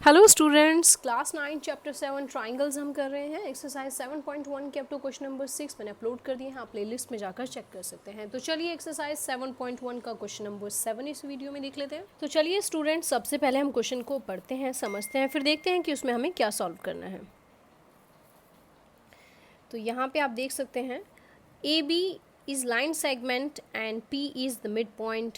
Hello students, class 9 chapter 7 triangles हम कर रहे हैं। एक्सरसाइज 7.1 के अप टू क्वेश्चन नंबर 6 मैंने अपलोड कर दिए हैं, आप प्लेलिस्ट में जाकर चेक कर सकते हैं। तो चलिए एक्सरसाइज 7.1 का क्वेश्चन नंबर 7 इस वीडियो में देख लेते हैं। तो चलिए स्टूडेंट्स, सबसे पहले हम क्वेश्चन को पढ़ते हैं, समझते हैं, फिर देखते हैं कि उसमें हमें क्या सॉल्व करना है। तो यहाँ पे आप देख सकते हैं A B is line segment and P is the mid point.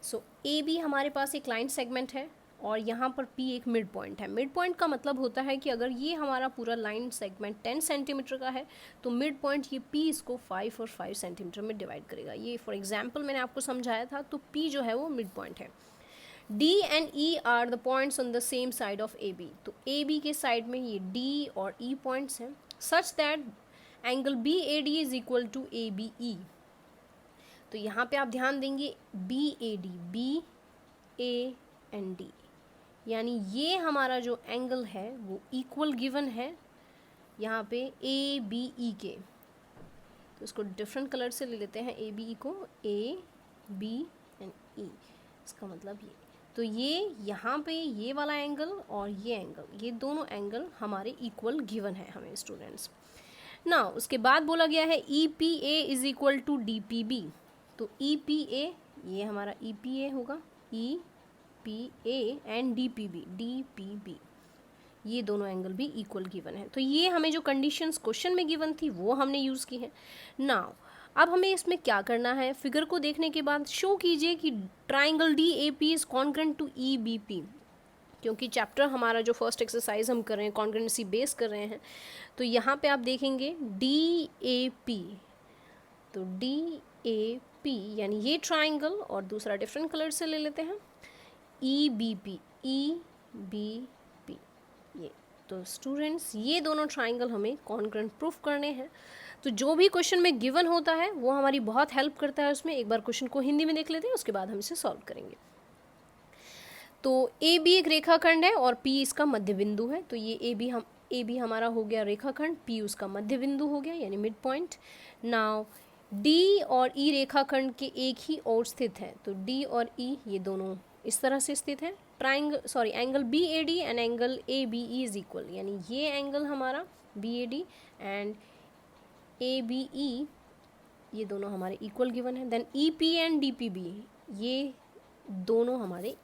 So A B हमारे पास एक लाइन सेगमेंट है और यहाँ पर P एक मिड पॉइंट है। मिड पॉइंट का मतलब होता है कि अगर ये हमारा पूरा लाइन सेगमेंट 10 सेंटीमीटर का है तो मिड पॉइंट ये P इसको 5 और 5 सेंटीमीटर में डिवाइड करेगा। ये फॉर एग्जांपल मैंने आपको समझाया था। तो P जो है वो मिड पॉइंट है। D and E are the points on the same side of AB। तो AB के साइड में ये D और E पॉइंट्स हैं such that angle BAD is equal to ABE। तो यहाँ पे आप ध्यान देंगे BAD, BA एंड D, यानी ये हमारा जो एंगल है वो इक्वल गिवन है यहाँ पे ABE के। तो इसको डिफरेंट कलर से ले लेते हैं ABE को, AB एंड E। इसका मतलब ये, तो ये यहाँ पे ये वाला एंगल और ये एंगल, ये दोनों एंगल हमारे इक्वल गिवन है हमें स्टूडेंट्स ना। उसके बाद बोला गया है EPA is equal to DPB। तो EPA ये हमारा EPA होगा, EPA एंड DPB, ये दोनों एंगल भी इक्वल गिवन है। तो ये हमें जो कंडीशंस क्वेश्चन में गिवन थी वो हमने यूज़ की है। नाउ अब हमें इसमें क्या करना है, फिगर को देखने के बाद शो कीजिए कि triangle DAP is congruent to EBP। क्योंकि चैप्टर हमारा जो फर्स्ट एक्सरसाइज हम कर रहे हैं कॉन्ग्रुएंसी बेस कर रहे हैं, तो यहाँ पे आप देखेंगे DAP, तो DAP यानी ये ट्राइंगल, और दूसरा डिफरेंट कलर से ले लेते हैं EBP, ये। तो स्टूडेंट्स ये दोनों ट्राइंगल हमें कॉन्ग्रुएंट प्रूफ करने हैं। तो जो भी क्वेश्चन में गिवन होता है वो हमारी बहुत हेल्प करता है उसमें। एक बार क्वेश्चन को हिंदी में देख लेते हैं, उसके बाद हम इसे सॉल्व करेंगे। तो ए बी एक रेखाखंड है और P इसका मध्य बिंदु है। तो ये ए बी हमारा हो गया रेखाखंड, P उसका मध्य बिंदु हो गया यानी मिड पॉइंट। नाउ D और E रेखाखंड के एक ही ओर स्थित है। तो D और E ये दोनों इस तरह से स्थित है। Angle BAD and angle ABE is equal, यानी ये एंगल हमारा BAD एंड ABE ये दोनों हमारे इक्वल गिवन है। देन EP एंड DPB ये दोनों हमारे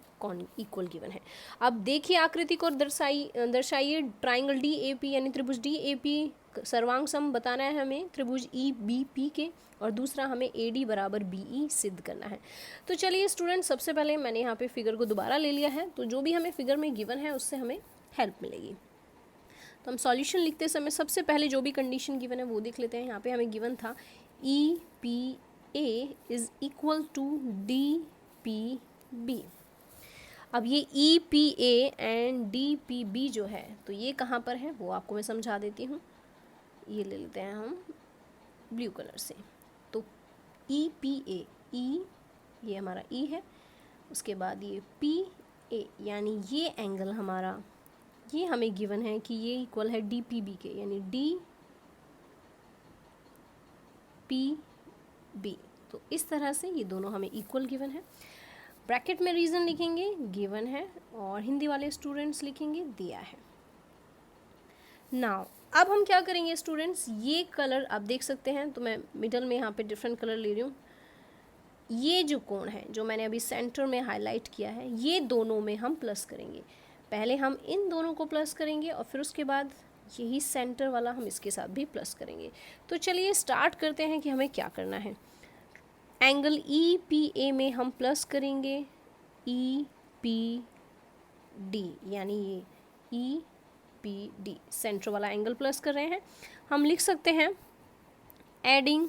इक्वल गिवन है। अब देखिए आकृति को दर्शाइए। ट्राइंगल DAP यानी त्रिभुज DAP सर्वांग सम बताना है हमें त्रिभुज EBP के, और दूसरा हमें AD बराबर BE सिद्ध करना है। तो चलिए स्टूडेंट, सबसे पहले मैंने यहाँ पे फिगर को दोबारा ले लिया है, तो जो भी हमें फिगर में गिवन है उससे हमें हेल्प मिलेगी। तो हम सॉल्यूशन लिखते समय सबसे पहले जो भी कंडीशन गिवन है वो देख लेते हैं। यहाँ पे हमें गिवन था EPA is equal to DPB। अब ये EPA एंड DPB जो है तो ये कहाँ पर है वो आपको मैं समझा देती हूँ। ये ले लेते हैं हम ब्लू कलर से। तो EPA, ये हमारा E है, उसके बाद ये PA यानी ये एंगल हमारा, ये हमें गिवन है कि ये इक्वल है DPB के, यानी DPB। तो इस तरह से ये दोनों हमें इक्वल गिवन है। ब्रैकेट में रीज़न लिखेंगे गिवन है, और हिंदी वाले स्टूडेंट्स लिखेंगे दिया है। नाउ अब हम क्या करेंगे स्टूडेंट्स, ये कलर आप देख सकते हैं, तो मैं मिडल में यहाँ पे डिफरेंट कलर ले रही हूँ। ये जो कोण है जो मैंने अभी सेंटर में हाईलाइट किया है, ये दोनों में हम प्लस करेंगे। पहले हम इन दोनों को प्लस करेंगे और फिर उसके बाद यही सेंटर वाला हम इसके साथ भी प्लस करेंगे। तो चलिए स्टार्ट करते हैं कि हमें क्या करना है। एंगल EPA में हम प्लस करेंगे EPD, यानी ये EPD सेंटर वाला एंगल प्लस कर रहे हैं। हम लिख सकते हैं adding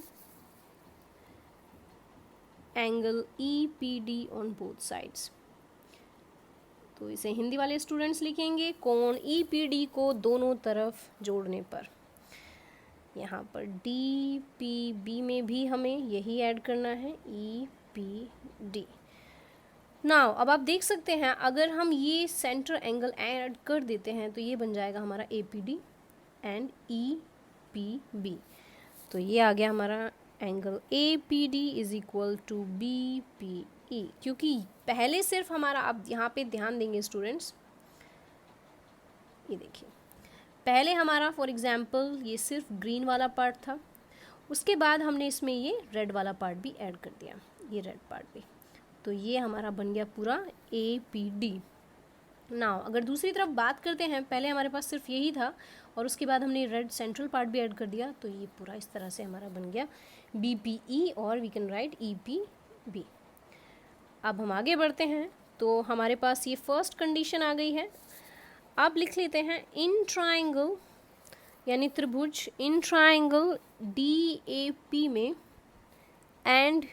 angle EPD on both sides. तो इसे हिंदी वाले स्टूडेंट्स लिखेंगे कोण EPD को दोनों तरफ जोड़ने पर। यहाँ पर DPB में भी हमें यही ऐड करना है EPD। नाउ अब आप देख सकते हैं अगर हम ये सेंटर एंगल ऐड कर देते हैं तो ये बन जाएगा हमारा APD एंड EPB। तो ये आ गया हमारा angle APD is equal to BPE। क्योंकि पहले सिर्फ हमारा, आप यहाँ पे ध्यान देंगे स्टूडेंट्स, ये देखिए, पहले हमारा फॉर एग्जांपल ये सिर्फ ग्रीन वाला पार्ट था, उसके बाद हमने इसमें ये रेड वाला पार्ट भी ऐड कर दिया, ये रेड पार्ट भी, तो ये हमारा बन गया पूरा APD। नाउ अगर दूसरी तरफ बात करते हैं, पहले हमारे पास सिर्फ यही था और उसके बाद हमने रेड सेंट्रल पार्ट भी ऐड कर दिया, तो ये पूरा इस तरह से हमारा बन गया BPE और वी कैन राइट EPB। अब हम आगे बढ़ते हैं, तो हमारे पास ये फर्स्ट कंडीशन आ गई है। अब लिख लेते हैं इन ट्राइंगल यानी त्रिभुज, इन ट्राइंगल DAP में एंड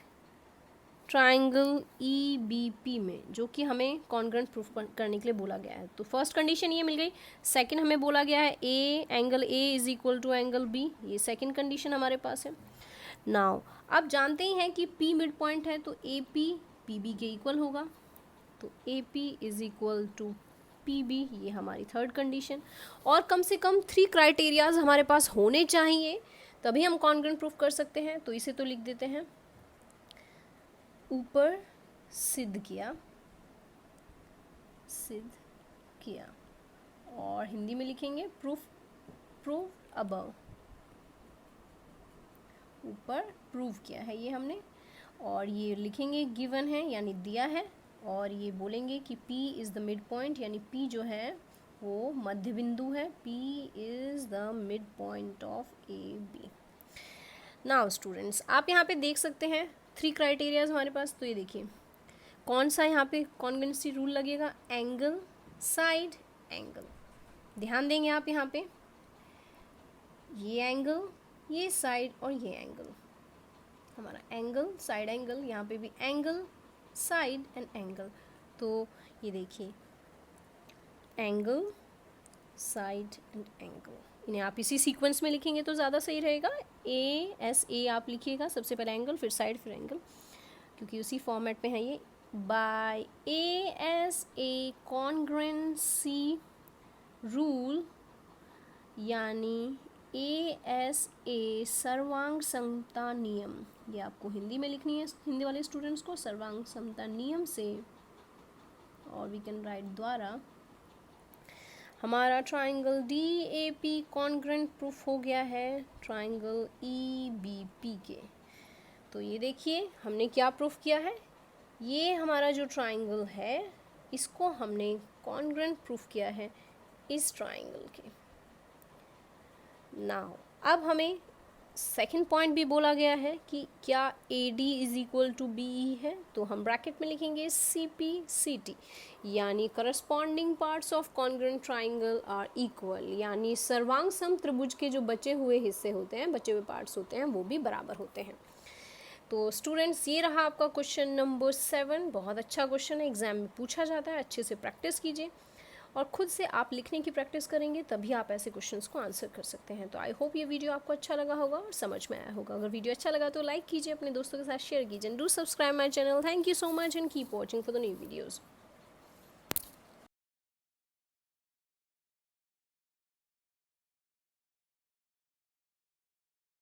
ट्राइंगल EBP में, जो कि हमें कॉन्ग्रुएंट प्रूफ करने के लिए बोला गया है। तो फर्स्ट कंडीशन ये मिल गई। सेकंड हमें बोला गया है angle A is equal to angle B, ये सेकंड कंडीशन हमारे पास है। नाउ अब जानते ही हैं कि P मिड पॉइंट है, तो AP PB के इक्वल होगा, तो AP is equal to PB, ये हमारी थर्ड कंडीशन। और कम से कम 3 क्राइटेरियाज हमारे पास होने चाहिए, तभी हम कॉन्ग्रुएंट प्रूफ कर सकते हैं। तो इसे तो लिख देते हैं, ऊपर सिद्ध किया, और हिंदी में लिखेंगे प्रूव अबव, ऊपर प्रूव किया है ये हमने, और ये लिखेंगे गिवन है यानी दिया है, और ये बोलेंगे कि P is the mid point, यानी P जो है वो मध्य बिंदु है, P is the mid point of AB। Now students, आप यहाँ पे देख सकते हैं 3 क्राइटेरियाज हमारे पास। तो ये देखिए कौन सा यहाँ पे कॉन्ग्रुएंसी रूल लगेगा, एंगल, साइड, एंगल। ध्यान देंगे आप यहाँ पे, ये एंगल, ये साइड और ये एंगल, हमारा एंगल, साइड एंगल, यहाँ पे भी एंगल, साइड एंड एंगल। तो ये देखिए एंगल, साइड एंड एंगल, इन्हें आप इसी सीक्वेंस में लिखेंगे तो ज़्यादा सही रहेगा। ASA आप लिखिएगा, सबसे पहले एंगल, फिर साइड, फिर एंगल, क्योंकि उसी फॉर्मेट पे है ये। बाय ASA कॉन्ग्रुएंसी रूल, यानी ASA सर्वांग समता नियम, ये आपको हिंदी में लिखनी है हिंदी वाले स्टूडेंट्स को, सर्वांग समता नियम से, और वी कैन राइट द्वारा हमारा ट्राइंगल DAP कॉन्ग्रुएंट प्रूफ हो गया है ट्राइंगल EBP के। तो ये देखिए हमने क्या प्रूफ किया है, ये हमारा जो ट्राइंगल है इसको हमने कॉन्ग्रुएंट प्रूफ किया है इस ट्राइंगल के। नाउ अब हमें सेकंड पॉइंट भी बोला गया है कि क्या AD is equal to BE है, तो हम ब्रैकेट में लिखेंगे CP/CT, यानी corresponding parts of congruent triangle are equal, यानी सर्वांग सम त्रिभुज के जो बचे हुए हिस्से होते हैं, बचे हुए पार्ट्स होते हैं, वो भी बराबर होते हैं। तो स्टूडेंट्स ये रहा आपका क्वेश्चन नंबर 7। बहुत अच्छा क्वेश्चन है, एग्जाम में पूछा जाता है, अच्छे से प्रैक्टिस कीजिए और खुद से आप लिखने की प्रैक्टिस करेंगे तभी आप ऐसे क्वेश्चंस को आंसर कर सकते हैं। तो आई होप ये वीडियो आपको अच्छा लगा होगा और समझ में आया होगा। अगर वीडियो अच्छा लगा तो लाइक कीजिए, अपने दोस्तों के साथ शेयर कीजिए, do subscribe my channel. Thank you so much and keep watching for the new videos.